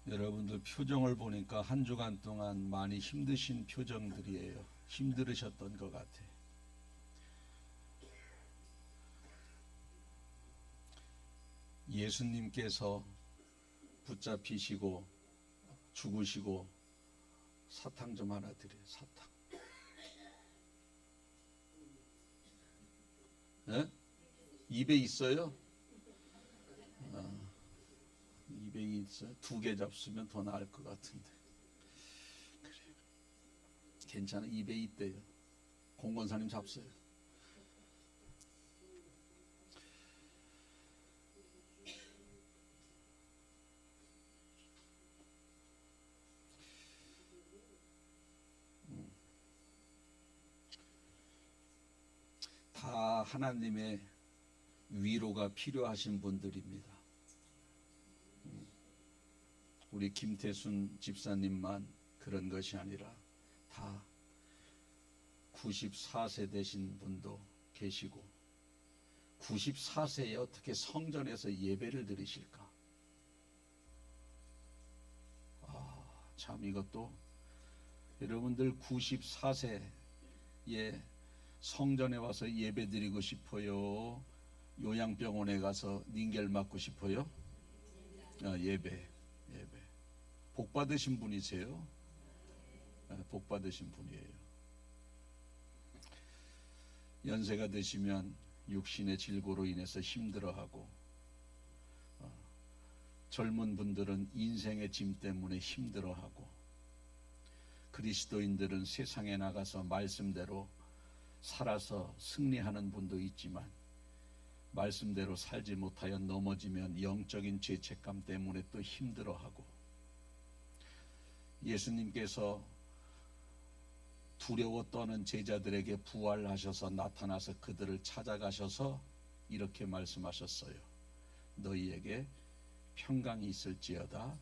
여러분들 표정을 보니까 한 주간 동안 많이 힘드신 표정들이에요. 힘들으셨던 것 같아. 예수님께서 붙잡히시고 죽으시고 사탕 좀 하나 드려요. 사탕. 네? 입에 있어요? 입에 있어요? 2개 잡수면 더 나을 것 같은데. 그래. 괜찮아. 입에 있대요. 공권사님 잡수요. 다 하나님의 위로가 필요하신 분들입니다. 우리 김태순 집사님만 그런 것이 아니라 다 94세 되신 분도 계시고, 94세에 어떻게 성전에서 예배를 드리실까? 참 이것도 여러분들 94세에 성전에 와서 예배 드리고 싶어요? 요양병원에 가서 닌겔 맞고 싶어요? 예배. 복 받으신 분이세요? 복 받으신 분이에요. 연세가 드시면 육신의 질고로 인해서 힘들어하고, 젊은 분들은 인생의 짐 때문에 힘들어하고, 그리스도인들은 세상에 나가서 말씀대로 살아서 승리하는 분도 있지만, 말씀대로 살지 못하여 넘어지면 영적인 죄책감 때문에 또 힘들어하고, 예수님께서 두려워 떠는 제자들에게 부활하셔서 나타나서 그들을 찾아가셔서 이렇게 말씀하셨어요. 너희에게 평강이 있을지어다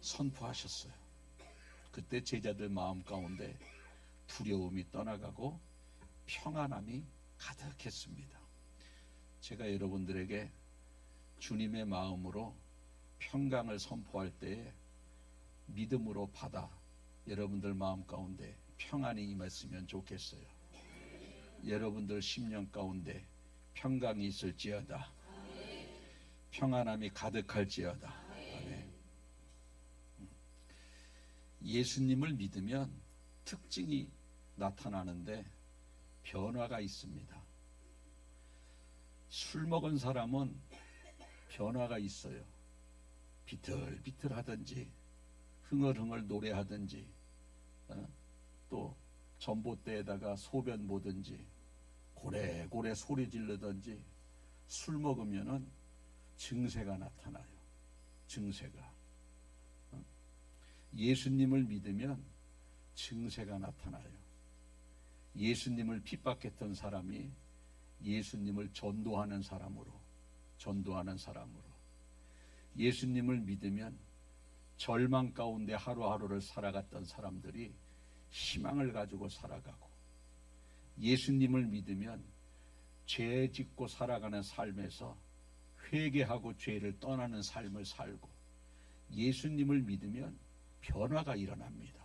선포하셨어요. 그때 제자들 마음 가운데 두려움이 떠나가고 평안함이 가득했습니다. 제가 여러분들에게 주님의 마음으로 평강을 선포할 때에 믿음으로 받아 여러분들 마음 가운데 평안이 임했으면 좋겠어요. 여러분들 심령 가운데 평강이 있을지어다. 평안함이 가득할지어다. 아멘. 예수님을 믿으면 특징이 나타나는데 변화가 있습니다. 술 먹은 사람은 변화가 있어요. 비틀비틀하든지 흥얼흥얼 노래하든지, 또 전봇대에다가 소변 보든지 고래고래 소리 지르든지, 술 먹으면은 증세가 나타나요. 증세가. 예수님을 믿으면 증세가 나타나요. 예수님을 핍박했던 사람이 예수님을 전도하는 사람으로, 예수님을 믿으면 절망 가운데 하루하루를 살아갔던 사람들이 희망을 가지고 살아가고, 예수님을 믿으면 죄 짓고 살아가는 삶에서 회개하고 죄를 떠나는 삶을 살고, 예수님을 믿으면 변화가 일어납니다.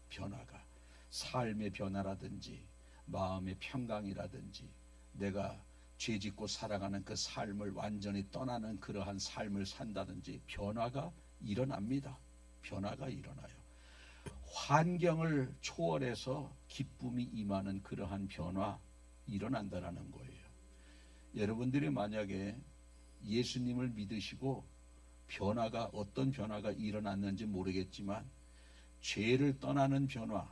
변화가, 삶의 변화라든지 마음의 평강이라든지, 내가 죄 짓고 살아가는 그 삶을 완전히 떠나는 그러한 삶을 산다든지 변화가 일어납니다. 변화가 일어나요. 환경을 초월해서 기쁨이 임하는 그러한 변화 일어난다라는 거예요. 여러분들이 만약에 예수님을 믿으시고 변화가, 어떤 변화가 일어났는지 모르겠지만 죄를 떠나는 변화,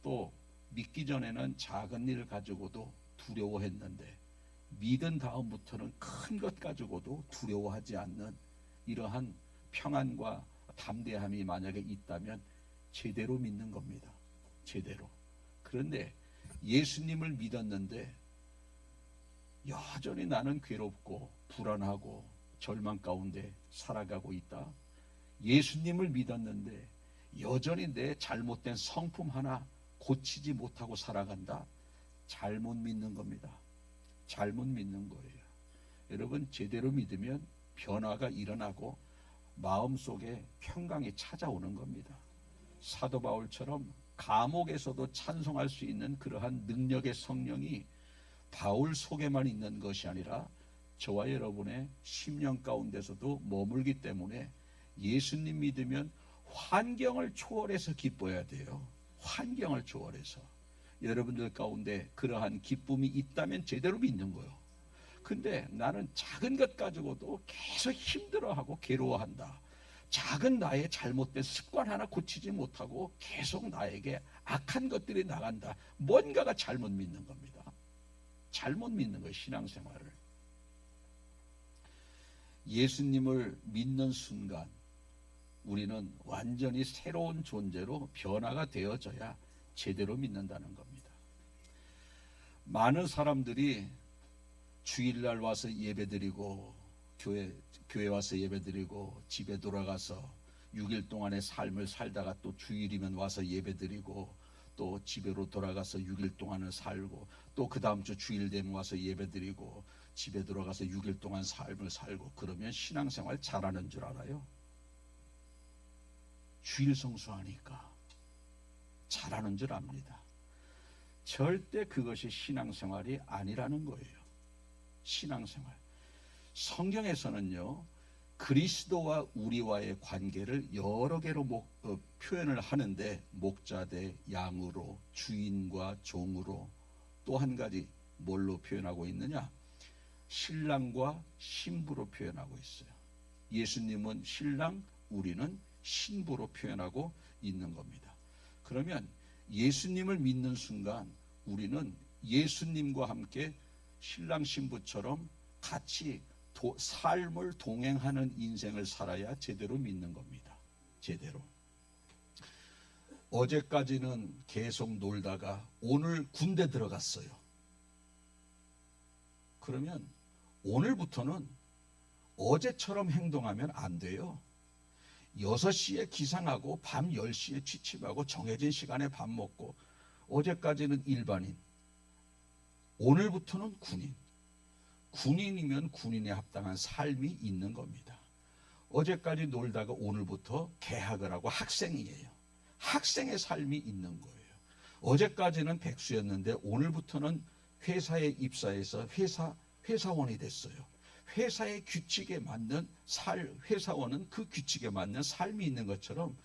또 믿기 전에는 작은 일 가지고도 두려워했는데 믿은 다음부터는 큰 것 가지고도 두려워하지 않는 이러한 평안과 담대함이 만약에 있다면 제대로 믿는 겁니다. 제대로. 그런데 예수님을 믿었는데 여전히 나는 괴롭고 불안하고 절망 가운데 살아가고 있다. 예수님을 믿었는데 여전히 내 잘못된 성품 하나 고치지 못하고 살아간다. 잘못 믿는 겁니다. 잘못 믿는 거예요. 여러분, 제대로 믿으면 변화가 일어나고 마음속에 평강이 찾아오는 겁니다. 사도 바울처럼 감옥에서도 찬송할 수 있는 그러한 능력의 성령이 바울 속에만 있는 것이 아니라 저와 여러분의 심령 가운데서도 머물기 때문에 예수님 믿으면 환경을 초월해서 기뻐야 돼요. 환경을 초월해서. 여러분들 가운데 그러한 기쁨이 있다면 제대로 믿는 거예요. 근데 나는 작은 것 가지고도 계속 힘들어하고 괴로워한다. 작은 나의 잘못된 습관 하나 고치지 못하고 계속 나에게 악한 것들이 나간다. 뭔가가 잘못 믿는 겁니다. 잘못 믿는 거예요, 신앙생활을. 예수님을 믿는 순간 우리는 완전히 새로운 존재로 변화가 되어져야 제대로 믿는다는 겁니다. 많은 사람들이 주일날 와서 예배드리고 교회 와서 예배드리고 집에 돌아가서 6일 동안의 삶을 살다가 또 주일이면 와서 예배드리고 또 집으로 돌아가서 6일 동안을 살고 또 그 다음 주 주일 되면 와서 예배드리고 집에 들어가서 6일 동안 삶을 살고 그러면 신앙생활 잘하는 줄 알아요? 주일 성수하니까 잘하는 줄 압니다. 절대 그것이 신앙생활이 아니라는 거예요. 신앙생활. 성경에서는요, 그리스도와 우리와의 관계를 여러 개로 표현을 하는데 목자 대 양으로, 주인과 종으로, 또 한 가지 뭘로 표현하고 있느냐? 신랑과 신부로 표현하고 있어요. 예수님은 신랑, 우리는 신부로 표현하고 있는 겁니다. 그러면 예수님을 믿는 순간 우리는 예수님과 함께 신랑 신부처럼 같이 삶을 동행하는 인생을 살아야 제대로 믿는 겁니다. 제대로. 어제까지는 계속 놀다가 오늘 군대 들어갔어요. 그러면 오늘부터는 어제처럼 행동하면 안 돼요. 6시에 기상하고 밤 10시에 취침하고 정해진 시간에 밥 먹고 어제까지는 일반인, 오늘부터는 군인. 군인이면 군인에 합당한 삶이 있는 겁니다. 어제까지 놀다가 오늘부터 개학을 하고 학생이에요. 학생의 삶이 있는 거예요. 어제까지는 백수였는데 오늘부터는 회사에 입사해서 회사원이 됐어요. 회사의 규칙에 맞는 회사원은 그 규칙에 맞는 삶이 있는 것처럼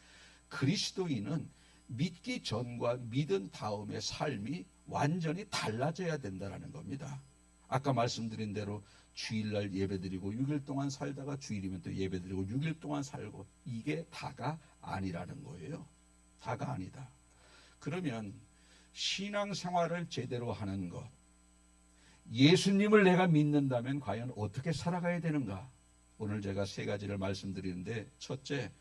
그리스도인은 믿기 전과 믿은 다음의 삶이 완전히 달라져야 된다는 겁니다. 아까 말씀드린 대로 주일날 예배드리고 6일 동안 살다가 주일이면 또 예배드리고 6일 동안 살고 이게 다가 아니라는 거예요. 다가 아니다. 그러면 신앙생활을 제대로 하는 것, 예수님을 내가 믿는다면 과연 어떻게 살아가야 되는가? 오늘 제가 3가지를 말씀드리는데 첫째,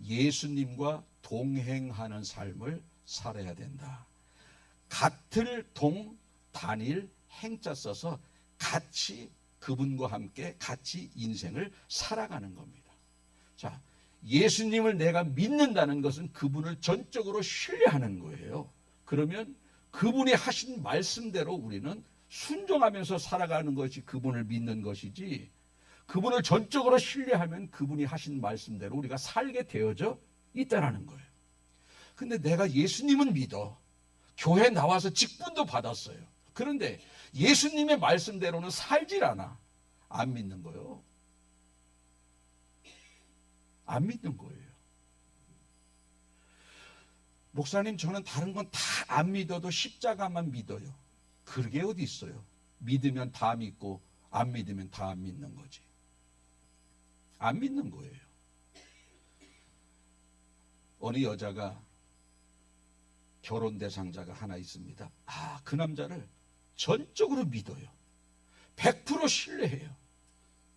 예수님과 동행하는 삶을 살아야 된다. 같을 단일 행자 써서 같이 그분과 함께 같이 인생을 살아가는 겁니다. 자, 예수님을 내가 믿는다는 것은 그분을 전적으로 신뢰하는 거예요. 그러면 그분이 하신 말씀대로 우리는 순종하면서 살아가는 것이 그분을 믿는 것이지, 그분을 전적으로 신뢰하면 그분이 하신 말씀대로 우리가 살게 되어져 있다라는 거예요. 근데 내가 예수님은 믿어. 교회 나와서 직분도 받았어요. 그런데 예수님의 말씀대로는 살질 않아. 안 믿는 거예요. 안 믿는 거예요. 목사님, 저는 다른 건 다 안 믿어도 십자가만 믿어요. 그게 어디 있어요? 믿으면 다 믿고 안 믿으면 다 안 믿는 거지. 안 믿는 거예요. 어느 여자가 결혼 대상자가 하나 있습니다. 그 남자를 전적으로 믿어요. 100% 신뢰해요.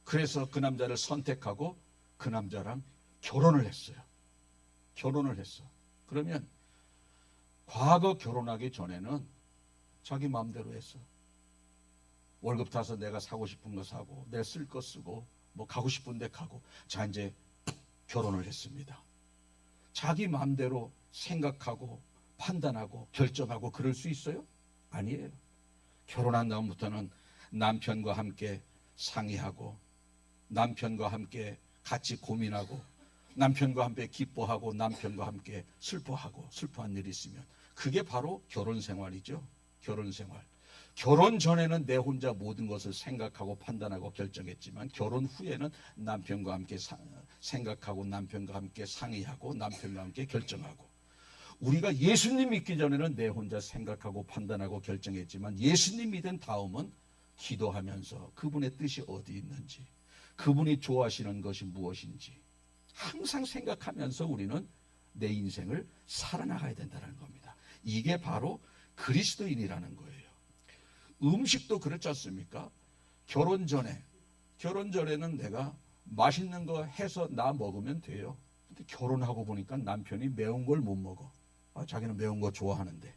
그래서 그 남자를 선택하고 그 남자랑 결혼을 했어요. 결혼을 했어. 그러면 과거 결혼하기 전에는 자기 마음대로 했어. 월급 타서 내가 사고 싶은 거 사고, 내가 쓸 거 쓰고, 뭐 가고 싶은 데 가고. 자, 이제 결혼을 했습니다. 자기 마음대로 생각하고 판단하고 결정하고 그럴 수 있어요? 아니에요. 결혼한 다음부터는 남편과 함께 상의하고 남편과 함께 같이 고민하고 남편과 함께 기뻐하고 남편과 함께 슬퍼하고 슬퍼한 일이 있으면 그게 바로 결혼 생활이죠. 결혼 생활. 결혼 전에는 내 혼자 모든 것을 생각하고 판단하고 결정했지만 결혼 후에는 남편과 함께 생각하고 남편과 함께 상의하고 남편과 함께 결정하고, 우리가 예수님 믿기 전에는 내 혼자 생각하고 판단하고 결정했지만 예수님 믿은 다음은 기도하면서 그분의 뜻이 어디 있는지, 그분이 좋아하시는 것이 무엇인지 항상 생각하면서 우리는 내 인생을 살아나가야 된다는 겁니다. 이게 바로 그리스도인이라는 거예요. 음식도 그렇지 않습니까? 결혼 전에는 내가 맛있는 거 해서 나 먹으면 돼요. 근데 결혼하고 보니까 남편이 매운 걸 못 먹어. 자기는 매운 거 좋아하는데.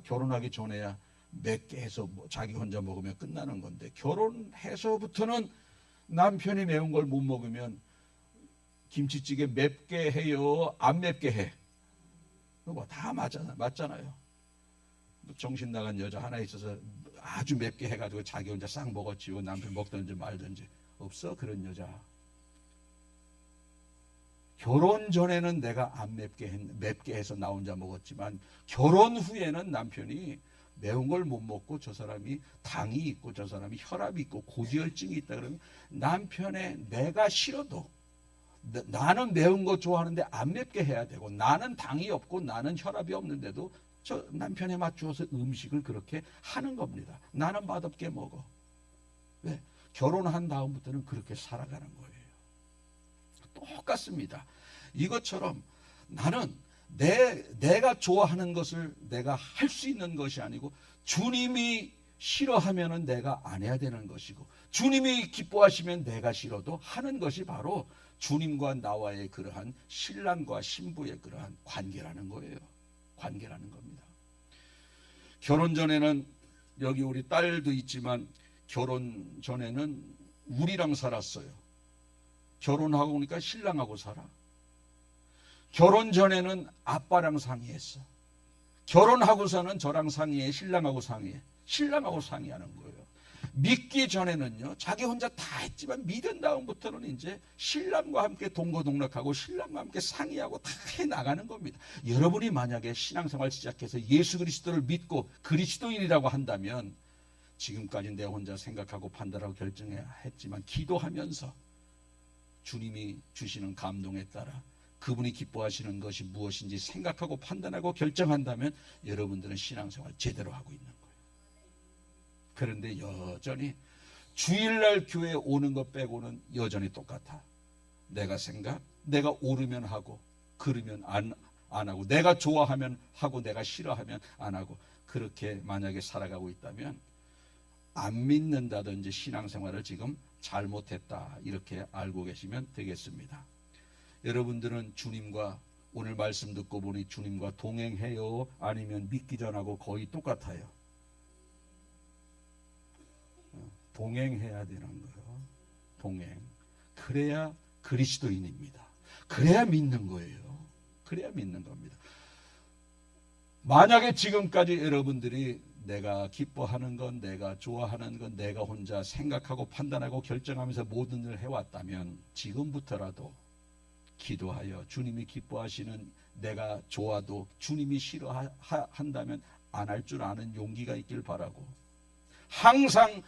결혼하기 전에야 맵게 해서 자기 혼자 먹으면 끝나는 건데, 결혼해서부터는 남편이 매운 걸 못 먹으면 김치찌개 맵게 해요, 안 맵게 해? 다 맞잖아요. 정신 나간 여자 하나 있어서 아주 맵게 해가지고 자기 혼자 싹 먹었지요. 남편 먹든지 말든지. 없어 그런 여자. 결혼 전에는 내가 안 맵게 해서 나 혼자 먹었지만 결혼 후에는 남편이 매운 걸 못 먹고 저 사람이 당이 있고 저 사람이 혈압이 있고 고지혈증이 있다 그러면 남편의 내가 싫어도, 나는 매운 거 좋아하는데 안 맵게 해야 되고, 나는 당이 없고 나는 혈압이 없는데도 저 남편에 맞추어서 음식을 그렇게 하는 겁니다. 나는 맛없게 먹어. 왜? 결혼한 다음부터는 그렇게 살아가는 거예요. 똑같습니다. 이것처럼 나는 내가 좋아하는 것을 내가 할 수 있는 것이 아니고, 주님이 싫어하면은 내가 안 해야 되는 것이고, 주님이 기뻐하시면 내가 싫어도 하는 것이 바로 주님과 나와의 그러한 신랑과 신부의 그러한 관계라는 거예요. 관계라는 겁니다. 결혼 전에는, 여기 우리 딸도 있지만 결혼 전에는 우리랑 살았어요. 결혼하고 보니까 신랑하고 살아. 결혼 전에는 아빠랑 상의했어. 결혼하고서는 저랑 상의해, 신랑하고 상의해. 신랑하고 상의하는 거예요. 믿기 전에는요, 자기 혼자 다 했지만 믿은 다음부터는 이제 신랑과 함께 동거동락하고 신랑과 함께 상의하고 다 해나가는 겁니다. 여러분이 만약에 신앙생활 시작해서 예수 그리스도를 믿고 그리스도인이라고 한다면, 지금까지 내 혼자 생각하고 판단하고 결정했지만 기도하면서 주님이 주시는 감동에 따라 그분이 기뻐하시는 것이 무엇인지 생각하고 판단하고 결정한다면 여러분들은 신앙생활 제대로 하고 있는 거예요. 그런데 여전히 주일날 교회에 오는 것 빼고는 여전히 똑같아. 내가 오르면 하고 그러면 안 하고, 내가 좋아하면 하고 내가 싫어하면 안 하고, 그렇게 만약에 살아가고 있다면 안 믿는다든지 신앙생활을 지금 잘못했다, 이렇게 알고 계시면 되겠습니다. 여러분들은 주님과, 오늘 말씀 듣고 보니 주님과 동행해요, 아니면 믿기 전하고 거의 똑같아요? 동행해야 되는 거예요. 동행. 그래야 그리스도인입니다. 그래야 믿는 거예요. 그래야 믿는 겁니다. 만약에 지금까지 여러분들이 내가 기뻐하는 건, 내가 좋아하는 건 내가 혼자 생각하고 판단하고 결정하면서 모든 일을 해왔다면, 지금부터라도 기도하여 주님이 기뻐하시는, 내가 좋아도 주님이 싫어한다면 안 할 줄 아는 용기가 있길 바라고, 항상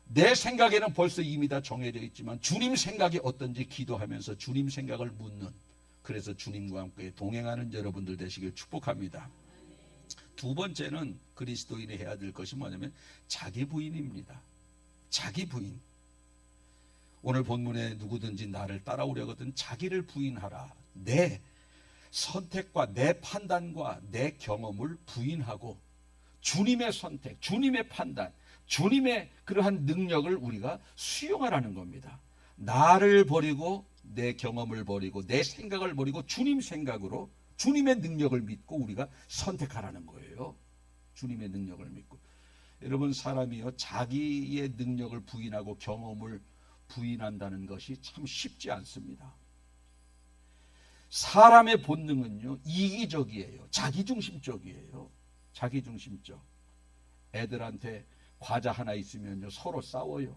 내 생각에는 벌써 이미 다 정해져 있지만 주님 생각이 어떤지 기도하면서 주님 생각을 묻는, 그래서 주님과 함께 동행하는 여러분들 되시길 축복합니다. 두 번째는 그리스도인이 해야 될 것이 뭐냐면 자기 부인입니다. 자기 부인. 오늘 본문에 누구든지 나를 따라오려거든 자기를 부인하라. 내 선택과 내 판단과 내 경험을 부인하고 주님의 선택, 주님의 판단, 주님의 그러한 능력을 우리가 수용하라는 겁니다. 나를 버리고 내 경험을 버리고 내 생각을 버리고 주님 생각으로 주님의 능력을 믿고 우리가 선택하라는 거예요. 주님의 능력을 믿고. 여러분, 사람이요, 자기의 능력을 부인하고 경험을 부인한다는 것이 참 쉽지 않습니다. 사람의 본능은요, 이기적이에요. 자기중심적이에요. 자기중심적. 애들한테 과자 하나 있으면요 서로 싸워요.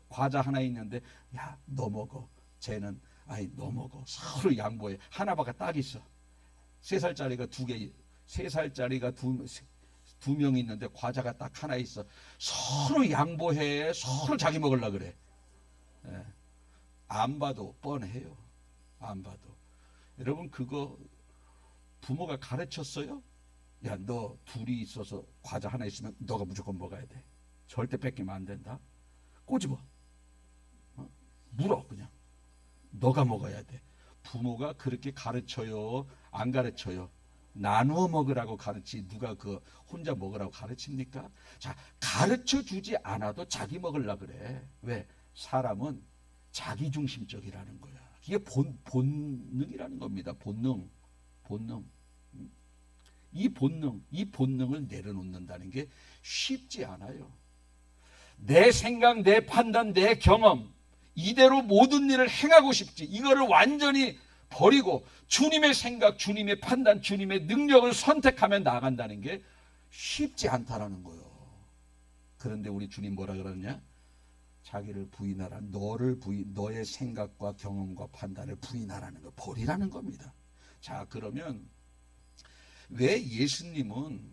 과자 하나 있는데 야 너 먹어, 쟤는 아이 너 먹어, 서로 양보해. 하나밖에 딱 있어. 3살짜리가 두 개, 3살짜리가 두 명 있는데 과자가 딱 하나 있어. 서로 양보해. 서로 자기 먹으려 그래. 예. 안 봐도 뻔해요. 안 봐도. 여러분 그거 부모가 가르쳤어요? 야, 너 둘이 있어서 과자 하나 있으면 너가 무조건 먹어야 돼. 절대 뺏기면 안 된다. 꼬집어. 물어 그냥. 너가 먹어야 돼. 부모가 그렇게 가르쳐요? 안 가르쳐요? 나누어 먹으라고 가르치 누가 그 혼자 먹으라고 가르칩니까? 자, 가르쳐 주지 않아도 자기 먹으려 그래. 왜? 사람은 자기중심적이라는 거야. 이게 본능이라는 겁니다. 본능. 이 본능을 내려놓는다는 게 쉽지 않아요. 내 생각, 내 판단, 내 경험 이대로 모든 일을 행하고 싶지. 이거를 완전히 버리고 주님의 생각, 주님의 판단, 주님의 능력을 선택하며 나아간다는 게 쉽지 않다라는 거예요. 그런데 우리 주님 뭐라 그러냐? 자기를 부인하라. 너의 생각과 경험과 판단을 부인하라는 거, 버리라는 겁니다. 자, 그러면 왜 예수님은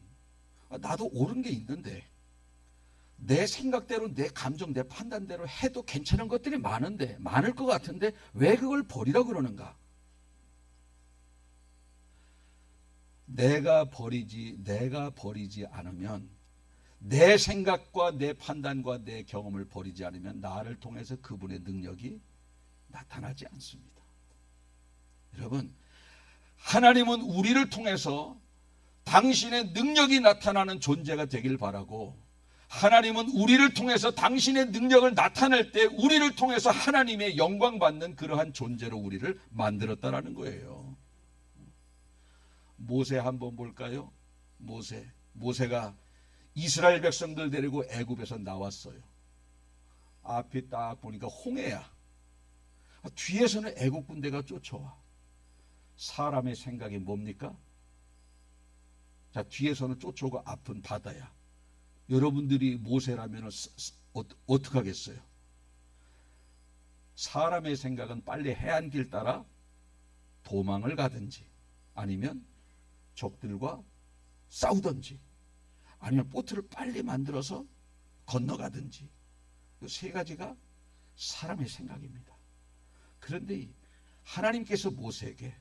나도 옳은 게 있는데 내 생각대로 내 감정 내 판단대로 해도 괜찮은 것들이 많을 것 같은데 왜 그걸 버리라 그러는가? 내가 버리지 않으면, 내 생각과 내 판단과 내 경험을 버리지 않으면 나를 통해서 그분의 능력이 나타나지 않습니다. 여러분, 하나님은 우리를 통해서 당신의 능력이 나타나는 존재가 되길 바라고, 하나님은 우리를 통해서 당신의 능력을 나타낼 때 우리를 통해서 하나님의 영광 받는 그러한 존재로 우리를 만들었다라는 거예요. 모세 한번 볼까요? 모세가 이스라엘 백성들 데리고 애굽에서 나왔어요. 앞에 딱 보니까 홍해야. 뒤에서는 애굽 군대가 쫓아와. 사람의 생각이 뭡니까? 자, 뒤에서는 쫓아오고 앞은 바다야. 여러분들이 모세라면 어떻게 하겠어요? 사람의 생각은 빨리 해안길 따라 도망을 가든지, 아니면 적들과 싸우든지, 아니면 보트를 빨리 만들어서 건너가든지. 이 세 가지가 사람의 생각입니다. 그런데 하나님께서 모세에게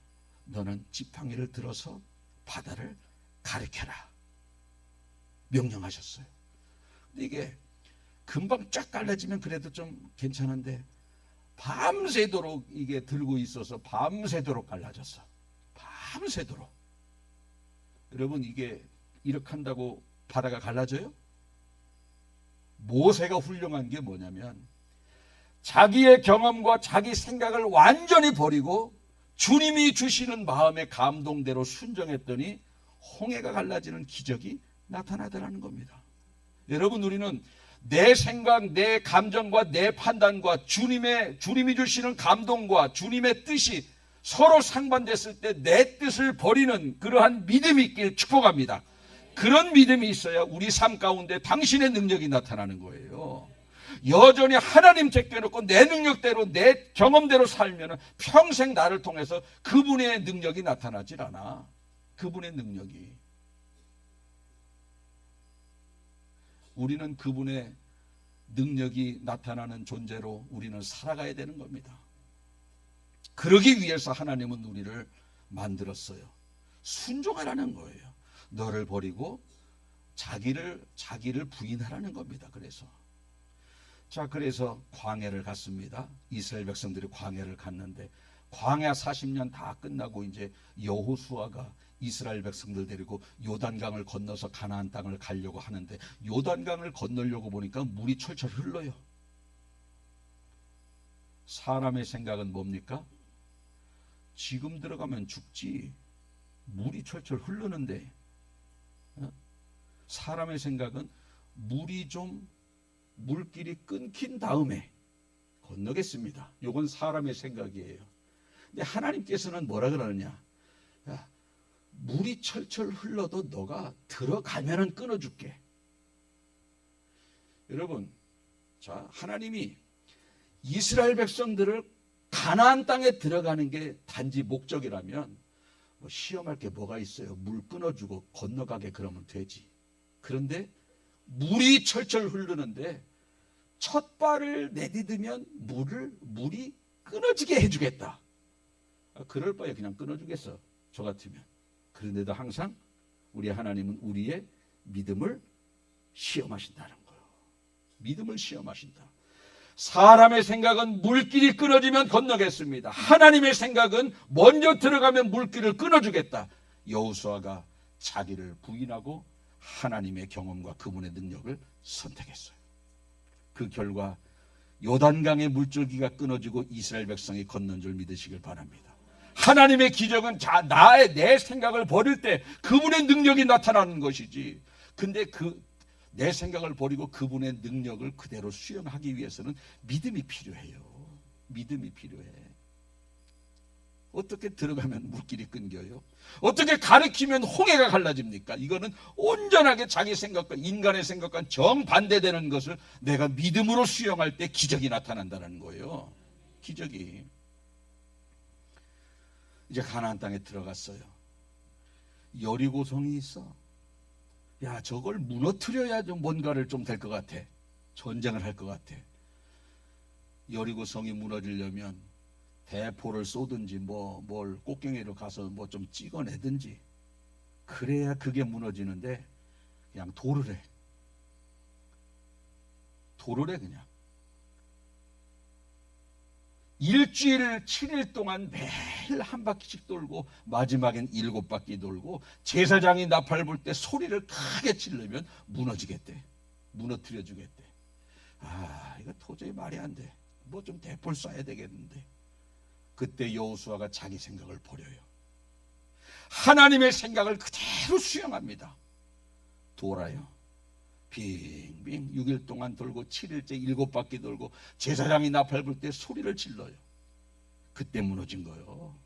너는 지팡이를 들어서 바다를 가리켜라 명령하셨어요. 근데 이게 금방 쫙 갈라지면 그래도 좀 괜찮은데 밤새도록 이게 들고 있어서 밤새도록 갈라졌어. 밤새도록. 여러분, 이게 이렇게 한다고 바다가 갈라져요? 모세가 훌륭한 게 뭐냐면 자기의 경험과 자기 생각을 완전히 버리고 주님이 주시는 마음의 감동대로 순종했더니 홍해가 갈라지는 기적이 나타나더라는 겁니다. 여러분, 우리는 내 생각, 내 감정과 내 판단과 주님이 주시는 감동과 주님의 뜻이 서로 상반됐을 때 내 뜻을 버리는 그러한 믿음이 있길 축복합니다. 그런 믿음이 있어야 우리 삶 가운데 당신의 능력이 나타나는 거예요. 여전히 하나님 제껴놓고 내 능력대로 내 경험대로 살면 평생 나를 통해서 그분의 능력이 나타나질 않아. 그분의 능력이. 우리는 그분의 능력이 나타나는 존재로 우리는 살아가야 되는 겁니다. 그러기 위해서 하나님은 우리를 만들었어요. 순종하라는 거예요. 너를 버리고 자기를 부인하라는 겁니다. 그래서 광야를 갔습니다. 이스라엘 백성들이 광야를 갔는데 광야 40년 다 끝나고 이제 여호수아가 이스라엘 백성들 데리고 요단강을 건너서 가나안 땅을 가려고 하는데 요단강을 건너려고 보니까 물이 철철 흘러요. 사람의 생각은 뭡니까? 지금 들어가면 죽지. 물이 철철 흐르는데. 사람의 생각은 물길이 끊긴 다음에 건너겠습니다. 이건 사람의 생각이에요. 근데 하나님께서는 뭐라 그러느냐? 야, 물이 철철 흘러도 너가 들어가면은 끊어줄게. 여러분, 자, 하나님이 이스라엘 백성들을 가나안 땅에 들어가는 게 단지 목적이라면 뭐 시험할 게 뭐가 있어요? 물 끊어주고 건너가게 그러면 되지. 그런데 물이 철철 흐르는데 첫 발을 내디디면 물이 끊어지게 해주겠다. 그럴 바에 그냥 끊어주겠어, 저 같으면. 그런데도 항상 우리 하나님은 우리의 믿음을 시험하신다는 거예요. 믿음을 시험하신다. 사람의 생각은 물길이 끊어지면 건너겠습니다. 하나님의 생각은 먼저 들어가면 물길을 끊어주겠다. 여호수아가 자기를 부인하고 하나님의 경험과 그분의 능력을 선택했어요. 그 결과 요단강의 물줄기가 끊어지고 이스라엘 백성이 건넌 줄 믿으시길 바랍니다. 하나님의 기적은 내 생각을 버릴 때 그분의 능력이 나타나는 것이지. 근데 내 생각을 버리고 그분의 능력을 그대로 수용하기 위해서는 믿음이 필요해요. 믿음이 필요해. 어떻게 들어가면 물길이 끊겨요? 어떻게 가르치면 홍해가 갈라집니까? 이거는 온전하게 자기 생각과 인간의 생각과 정반대되는 것을 내가 믿음으로 수용할 때 기적이 나타난다는 거예요. 기적이. 이제 가나안 땅에 들어갔어요. 여리고성이 있어. 야, 저걸 무너뜨려야 좀 뭔가를 좀 될 것 같아. 전쟁을 할 것 같아. 여리고성이 무너지려면 대포를 쏘든지 뭘 꽃갱이로 가서 뭐 좀 찍어내든지 그래야 그게 무너지는데 그냥 돌을 해. 그냥. 일주일 7일 동안 매일 한 바퀴씩 돌고 마지막엔 7바퀴 돌고 제사장이 나팔 불 때 소리를 크게 치르면 무너지겠대. 무너뜨려 주겠대. 아, 이거 도저히 말이 안 돼. 뭐 좀 대포를 쏴야 되겠는데. 그때 여호수아가 자기 생각을 버려요. 하나님의 생각을 그대로 수용합니다. 돌아요. 빙빙 6일 동안 돌고 7일째 7바퀴 돌고 제사장이 나팔 불 때 소리를 질러요. 그때 무너진 거예요.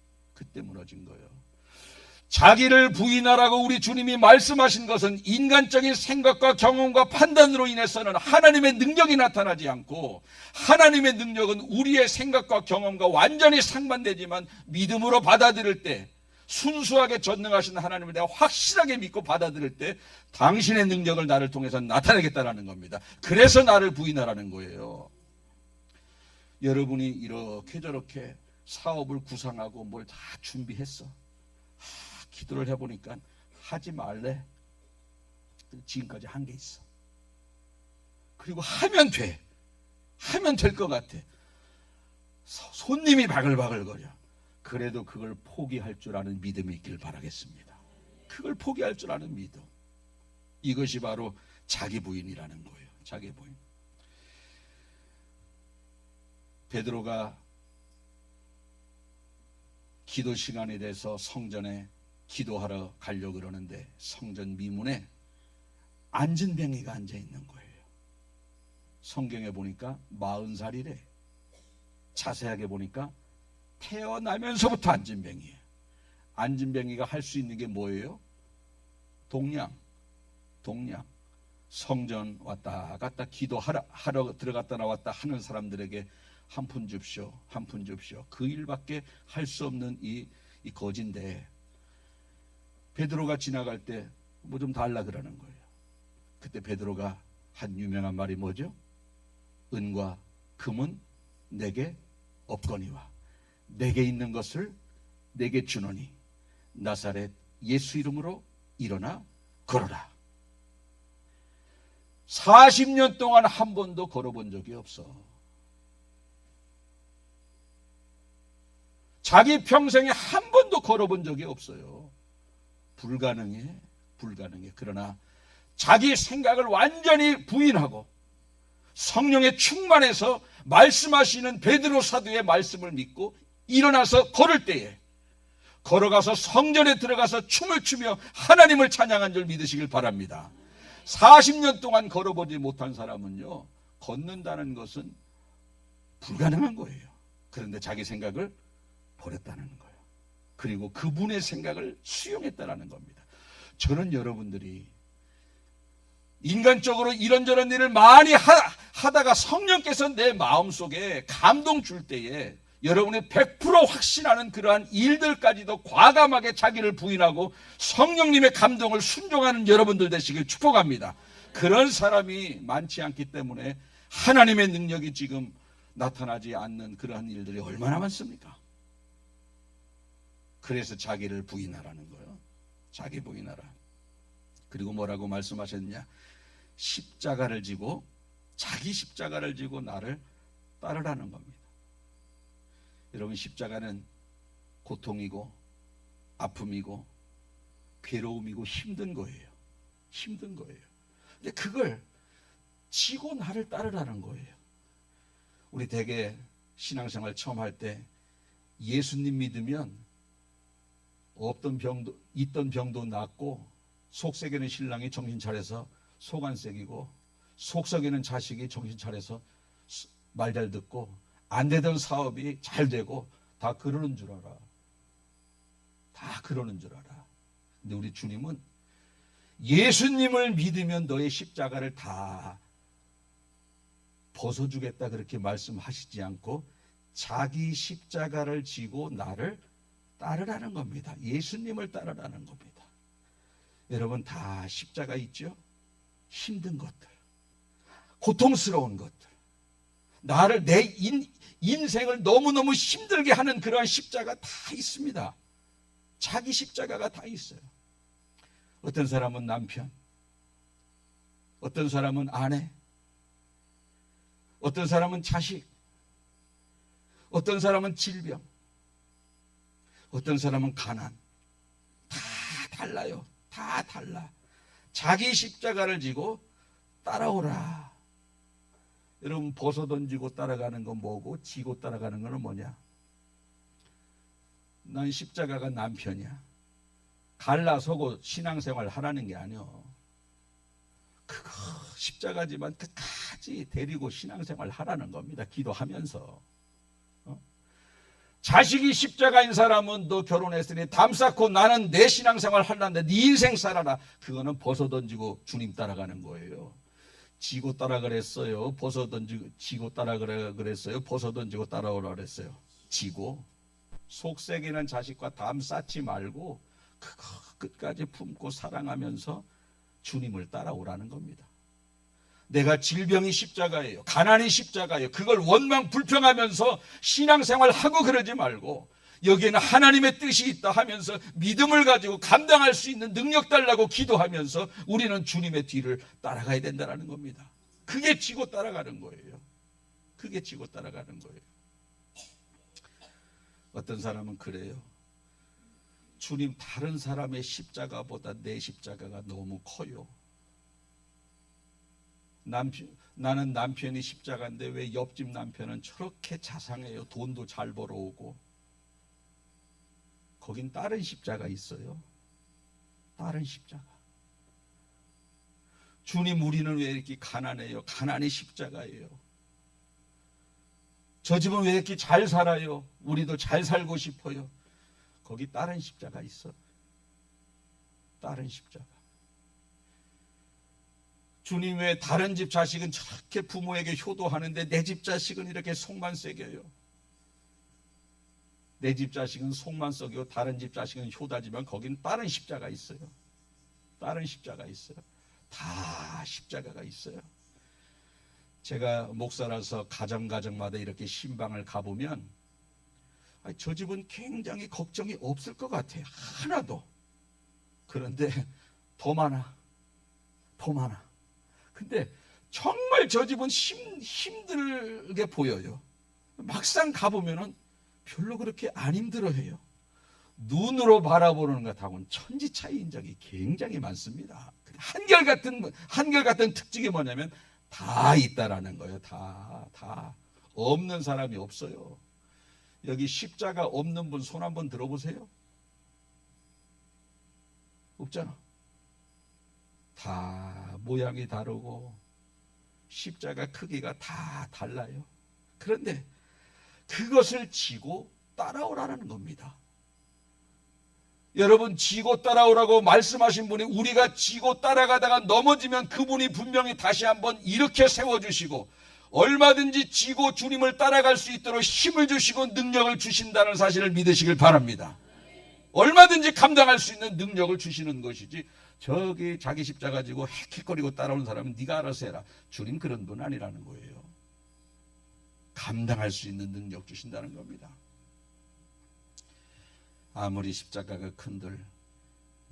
자기를 부인하라고 우리 주님이 말씀하신 것은 인간적인 생각과 경험과 판단으로 인해서는 하나님의 능력이 나타나지 않고, 하나님의 능력은 우리의 생각과 경험과 완전히 상반되지만 믿음으로 받아들일 때, 순수하게 전능하신 하나님을 내가 확실하게 믿고 받아들일 때 당신의 능력을 나를 통해서 나타내겠다라는 겁니다. 그래서 나를 부인하라는 거예요. 여러분이 이렇게 저렇게 사업을 구상하고 뭘 다 준비했어. 기도를 해보니까 하지 말래. 지금까지 한 게 있어. 그리고 하면 돼. 하면 될 것 같아. 손님이 바글바글거려. 그래도 그걸 포기할 줄 아는 믿음이 있길 바라겠습니다. 그걸 포기할 줄 아는 믿음. 이것이 바로 자기 부인이라는 거예요. 자기 부인. 베드로가 기도 시간이 돼서 성전에 기도하러 가려고 그러는데 성전 미문에 안진뱅이가 앉아 있는 거예요. 성경에 보니까 40살이래. 자세하게 보니까 태어나면서부터 안진뱅이에요. 안진뱅이가 할 수 있는 게 뭐예요? 동냥. 성전 왔다 갔다 기도하러 들어갔다 나왔다 하는 사람들에게 한 푼 줍쇼. 그 일밖에 할 수 없는 이 거지인데 베드로가 지나갈 때 뭐 좀 달라 그러는 거예요. 그때 베드로가 한 유명한 말이 뭐죠? 은과 금은 내게 없거니와 내게 있는 것을 내게 주노니 나사렛 예수 이름으로 일어나 걸어라. 40년 동안 한 번도 걸어본 적이 없어. 자기 평생에 한 번도 걸어본 적이 없어요. 불가능해. 그러나 자기 생각을 완전히 부인하고 성령에 충만해서 말씀하시는 베드로 사도의 말씀을 믿고 일어나서 걸을 때에 걸어가서 성전에 들어가서 춤을 추며 하나님을 찬양한 줄 믿으시길 바랍니다. 40년 동안 걸어보지 못한 사람은요, 걷는다는 것은 불가능한 거예요. 그런데 자기 생각을 버렸다는 거예요. 그리고 그분의 생각을 수용했다는 겁니다. 저는 여러분들이 인간적으로 이런저런 일을 많이 하다가 성령께서 내 마음속에 감동 줄 때에 여러분이 100% 확신하는 그러한 일들까지도 과감하게 자기를 부인하고 성령님의 감동을 순종하는 여러분들 되시길 축복합니다. 그런 사람이 많지 않기 때문에 하나님의 능력이 지금 나타나지 않는 그러한 일들이 얼마나 많습니까? 그래서 자기를 부인하라는 거예요. 자기 부인하라. 그리고 뭐라고 말씀하셨냐? 십자가를 지고, 자기 십자가를 지고 나를 따르라는 겁니다. 여러분, 십자가는 고통이고 아픔이고 괴로움이고 힘든 거예요. 힘든 거예요. 근데 그걸 지고 나를 따르라는 거예요. 우리 대개 신앙생활 처음 할 때 예수님 믿으면 없던 병도, 있던 병도 낫고, 속썩이는 신랑이 정신 차려서 속 안 썩이고, 속썩이는 자식이 정신 차려서 말 잘 듣고, 안 되던 사업이 잘 되고, 다 그러는 줄 알아. 다 그러는 줄 알아. 근데 우리 주님은 예수님을 믿으면 너의 십자가를 다 벗어주겠다 그렇게 말씀하시지 않고 자기 십자가를 지고 나를 따르라는 겁니다. 예수님을 따르라는 겁니다. 여러분, 다 십자가 있죠? 힘든 것들, 고통스러운 것들, 나를, 내 인생을 너무너무 힘들게 하는 그러한 십자가 다 있습니다. 자기 십자가가 다 있어요. 어떤 사람은 남편, 어떤 사람은 아내, 어떤 사람은 자식, 어떤 사람은 질병, 어떤 사람은 가난. 다 달라요. 다 달라. 자기 십자가를 지고 따라오라. 여러분, 벗어 던지고 따라가는 건 뭐고 지고 따라가는 건 뭐냐? 난 십자가가 남편이야. 갈라서고 신앙생활 하라는 게 아니요. 그거 십자가지만 끝까지 데리고 신앙생활 하라는 겁니다. 기도하면서. 자식이 십자가인 사람은 너 결혼했으니 담 쌓고 나는 내 신앙생활 하려는데 네 인생 살아라. 그거는 벗어 던지고 주님 따라가는 거예요. 지고 따라 그랬어요. 벗어 던지고 지고 따라 그랬어요. 벗어 던지고 따라오라 그랬어요. 지고 속썩이는 자식과 담 쌓지 말고 그거 끝까지 품고 사랑하면서 주님을 따라오라는 겁니다. 내가 질병이 십자가예요. 가난이 십자가예요. 그걸 원망 불평하면서 신앙생활 하고 그러지 말고 여기에는 하나님의 뜻이 있다 하면서 믿음을 가지고 감당할 수 있는 능력 달라고 기도하면서 우리는 주님의 뒤를 따라가야 된다는 겁니다. 그게 지고 따라가는 거예요. 그게 지고 따라가는 거예요. 어떤 사람은 그래요. 주님, 다른 사람의 십자가보다 내 십자가가 너무 커요. 나는 남편이 십자가인데 왜 옆집 남편은 저렇게 자상해요. 돈도 잘 벌어오고. 거긴 다른 십자가 있어요. 다른 십자가. 주님, 우리는 왜 이렇게 가난해요? 가난이 십자가예요. 저 집은 왜 이렇게 잘 살아요? 우리도 잘 살고 싶어요. 거기 다른 십자가 있어. 다른 십자가. 주님, 왜 다른 집 자식은 저렇게 부모에게 효도하는데 내 집 자식은 이렇게 속만 새겨요? 내 집 자식은 속만 썩이고 다른 집 자식은 효다지만 거긴 다른 십자가 있어요. 다른 십자가 있어요. 다 십자가가 있어요. 제가 목사라서 가정마다 이렇게 신방을 가보면 저 집은 굉장히 걱정이 없을 것 같아요. 하나도. 그런데 더 많아. 더 많아. 근데 정말 저 집은 힘들게 보여요. 막상 가보면은 별로 그렇게 안 힘들어해요. 눈으로 바라보는 것하고는 천지 차이인 적이 굉장히 많습니다. 한결같은 특징이 뭐냐면 다 있다라는 거예요. 다. 없는 사람이 없어요. 여기 십자가 없는 분 손 한번 들어보세요. 없잖아. 다 모양이 다르고 십자가 크기가 다 달라요. 그런데 그것을 지고 따라오라는 겁니다. 여러분, 지고 따라오라고 말씀하신 분이 우리가 지고 따라가다가 넘어지면 그분이 분명히 다시 한번 이렇게 세워주시고 얼마든지 지고 주님을 따라갈 수 있도록 힘을 주시고 능력을 주신다는 사실을 믿으시길 바랍니다. 얼마든지 감당할 수 있는 능력을 주시는 것이지, 저기 자기 십자가 지고 헥헥거리고 따라오는 사람은 네가 알아서 해라. 주님 그런 분 아니라는 거예요. 감당할 수 있는 능력 주신다는 겁니다. 아무리 십자가가 큰들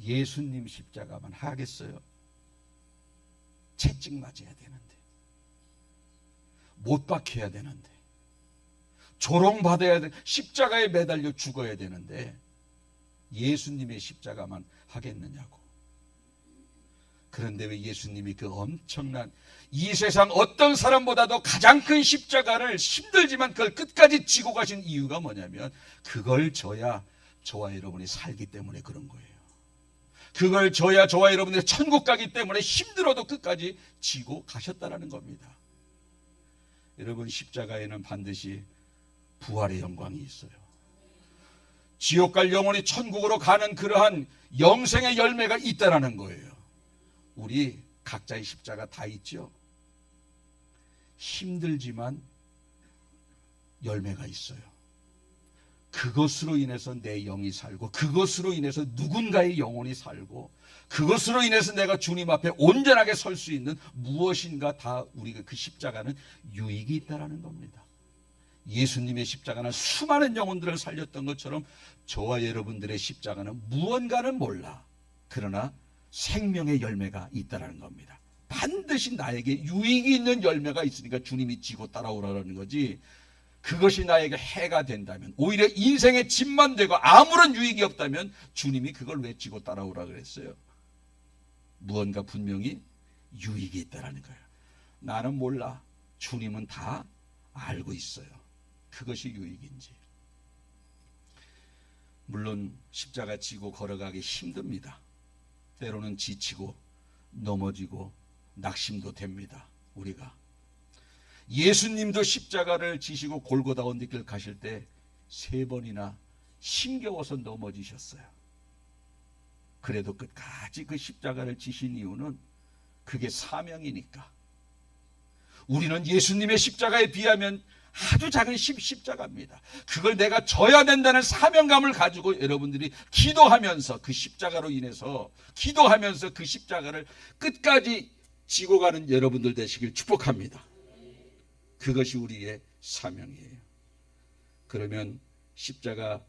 예수님 십자가만 하겠어요? 채찍 맞아야 되는데, 못 박혀야 되는데, 조롱받아야 돼, 십자가에 매달려 죽어야 되는데 예수님의 십자가만 하겠느냐고. 그런데 왜 예수님이 그 엄청난, 이 세상 어떤 사람보다도 가장 큰 십자가를 힘들지만 그걸 끝까지 지고 가신 이유가 뭐냐면, 그걸 져야 저와 여러분이 살기 때문에 그런 거예요. 그걸 져야 저와 여러분들이 천국 가기 때문에 힘들어도 끝까지 지고 가셨다라는 겁니다. 여러분, 십자가에는 반드시 부활의 영광이 있어요. 지옥 갈 영혼이 천국으로 가는 그러한 영생의 열매가 있다라는 거예요. 우리 각자의 십자가 다 있죠. 힘들지만 열매가 있어요. 그것으로 인해서 내 영이 살고, 그것으로 인해서 누군가의 영혼이 살고, 그것으로 인해서 내가 주님 앞에 온전하게 설 수 있는 무엇인가, 다 우리가 그 십자가는 유익이 있다라는 겁니다. 예수님의 십자가는 수많은 영혼들을 살렸던 것처럼 저와 여러분들의 십자가는 무언가는 몰라, 그러나 생명의 열매가 있다라는 겁니다. 반드시 나에게 유익이 있는 열매가 있으니까 주님이 지고 따라오라는 거지, 그것이 나에게 해가 된다면, 오히려 인생의 짐만 되고 아무런 유익이 없다면 주님이 그걸 왜 지고 따라오라 그랬어요? 무언가 분명히 유익이 있다라는 거예요. 나는 몰라, 주님은 다 알고 있어요. 그것이 유익인지. 물론 십자가 지고 걸어가기 힘듭니다. 때로는 지치고 넘어지고 낙심도 됩니다. 우리가 예수님도 십자가를 지시고 골고다 언덕길 가실 때 3번이나 힘겨워서 넘어지셨어요. 그래도 끝까지 그 십자가를 지신 이유는 그게 사명이니까. 우리는 예수님의 십자가에 비하면 아주 작은 십자가입니다. 그걸 내가 져야 된다는 사명감을 가지고 여러분들이 기도하면서, 그 십자가로 인해서 기도하면서 그 십자가를 끝까지 지고 가는 여러분들 되시길 축복합니다. 그것이 우리의 사명이에요. 그러면 십자가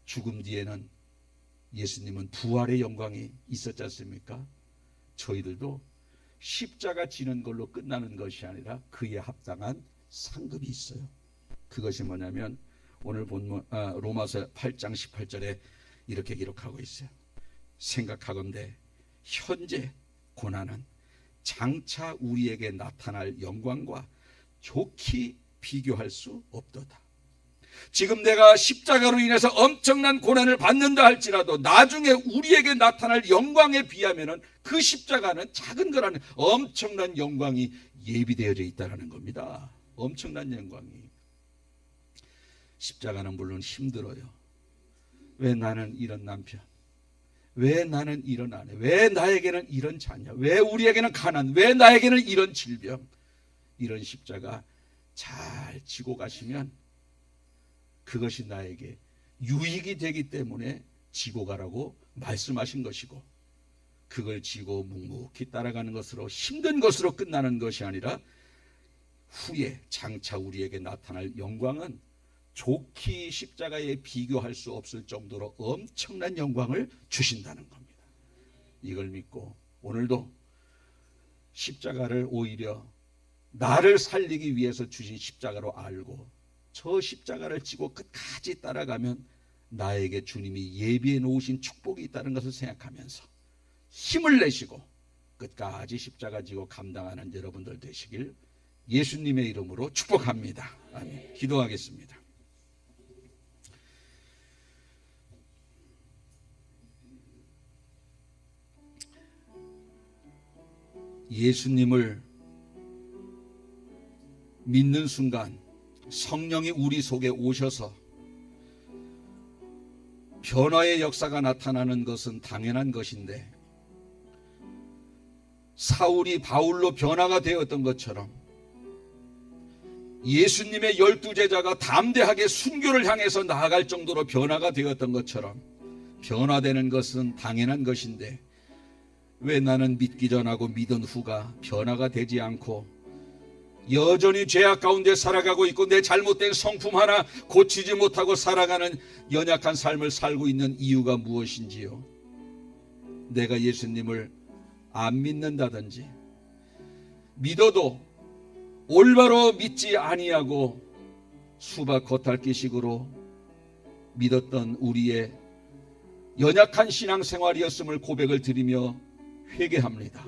죽음 뒤에는 예수님은 부활의 영광이 있었지 않습니까? 저희들도 십자가 지는 걸로 끝나는 것이 아니라 그에 합당한 상급이 있어요. 그것이 뭐냐면 오늘 본문 로마서 8장 18절에 이렇게 기록하고 있어요. 생각하건대 현재 고난은 장차 우리에게 나타날 영광과 좋게 비교할 수 없도다. 지금 내가 십자가로 인해서 엄청난 고난을 받는다 할지라도 나중에 우리에게 나타날 영광에 비하면 그 십자가는 작은 거라는 엄청난 영광이 예비되어져 있다는 겁니다. 엄청난 영광이. 십자가는 물론 힘들어요. 왜 나는 이런 남편, 왜 나는 이런 아내, 왜 나에게는 이런 자녀, 왜 우리에게는 가난, 왜 나에게는 이런 질병. 이런 십자가 잘 지고 가시면 그것이 나에게 유익이 되기 때문에 지고 가라고 말씀하신 것이고, 그걸 지고 묵묵히 따라가는 것으로, 힘든 것으로 끝나는 것이 아니라 후에 장차 우리에게 나타날 영광은 좋게 십자가에 비교할 수 없을 정도로 엄청난 영광을 주신다는 겁니다. 이걸 믿고 오늘도 십자가를 오히려 나를 살리기 위해서 주신 십자가로 알고 저 십자가를 지고 끝까지 따라가면 나에게 주님이 예비해 놓으신 축복이 있다는 것을 생각하면서 힘을 내시고 끝까지 십자가 지고 감당하는 여러분들 되시길 예수님의 이름으로 축복합니다. 아멘. 기도하겠습니다. 예수님을 믿는 순간 성령이 우리 속에 오셔서 변화의 역사가 나타나는 것은 당연한 것인데, 사울이 바울로 변화가 되었던 것처럼 예수님의 12제자가 담대하게 순교를 향해서 나아갈 정도로 변화가 되었던 것처럼 변화되는 것은 당연한 것인데, 왜 나는 믿기 전하고 믿은 후가 변화가 되지 않고 여전히 죄악 가운데 살아가고 있고 내 잘못된 성품 하나 고치지 못하고 살아가는 연약한 삶을 살고 있는 이유가 무엇인지요? 내가 예수님을 안 믿는다든지, 믿어도 올바로 믿지 아니하고 수박 겉핥기식으로 믿었던 우리의 연약한 신앙생활이었음을 고백을 드리며 회개합니다.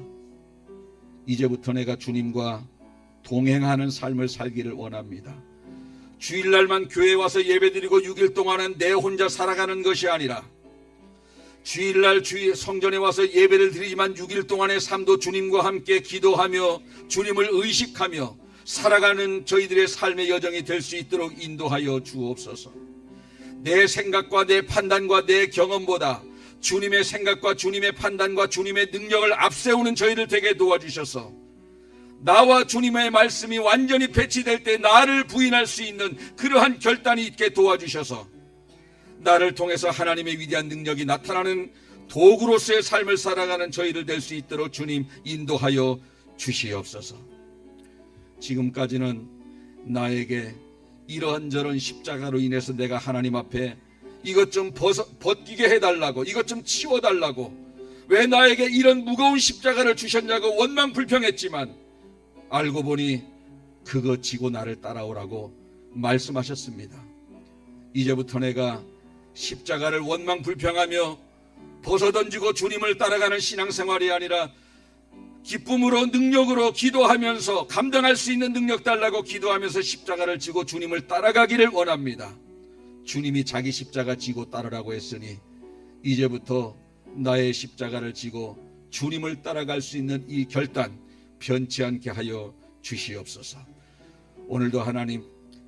이제부터 내가 주님과 동행하는 삶을 살기를 원합니다. 주일날만 교회에 와서 예배드리고 6일 동안은 내 혼자 살아가는 것이 아니라, 주일날 성전에 와서 예배를 드리지만 6일 동안의 삶도 주님과 함께 기도하며 주님을 의식하며 살아가는 저희들의 삶의 여정이 될 수 있도록 인도하여 주옵소서. 내 생각과 내 판단과 내 경험보다 주님의 생각과 주님의 판단과 주님의 능력을 앞세우는 저희를 되게 도와주셔서, 나와 주님의 말씀이 완전히 배치될 때 나를 부인할 수 있는 그러한 결단이 있게 도와주셔서, 나를 통해서 하나님의 위대한 능력이 나타나는 도구로서의 삶을 살아가는 저희를 될 수 있도록 주님 인도하여 주시옵소서. 지금까지는 나에게 이런저런 십자가로 인해서 내가 하나님 앞에 이것 좀 벗기게 해달라고, 이것 좀 치워달라고, 왜 나에게 이런 무거운 십자가를 주셨냐고 원망불평했지만, 알고 보니 그거 지고 나를 따라오라고 말씀하셨습니다. 이제부터 내가 십자가를 원망불평하며 벗어던지고 주님을 따라가는 신앙생활이 아니라 기쁨으로 능력으로 기도하면서 감당할 수 있는 능력 달라고 기도하면서 십자가를 지고 주님을 따라가기를 원합니다. 주님이 자기 십자가 지고 따르라고 했으니 이제부터 나의 십자가를 지고 주님을 따라갈 수 있는 이 결단 변치 않게 하여 주시옵소서. 오늘도 하나님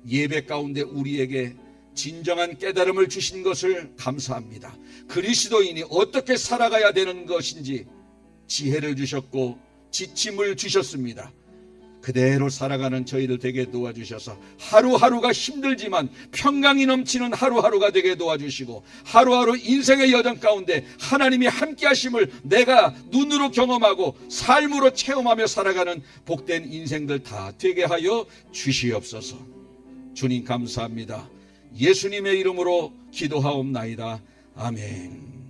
예배 가운데 우리에게 진정한 깨달음을 주신 것을 감사합니다. 그리스도인이 어떻게 살아가야 되는 것인지 지혜를 주셨고 지침을 주셨습니다. 그대로 살아가는 저희를 되게 도와주셔서 하루하루가 힘들지만 평강이 넘치는 하루하루가 되게 도와주시고, 하루하루 인생의 여정 가운데 하나님이 함께 하심을 내가 눈으로 경험하고 삶으로 체험하며 살아가는 복된 인생들 다 되게 하여 주시옵소서. 주님 감사합니다. 예수님의 이름으로 기도하옵나이다. 아멘.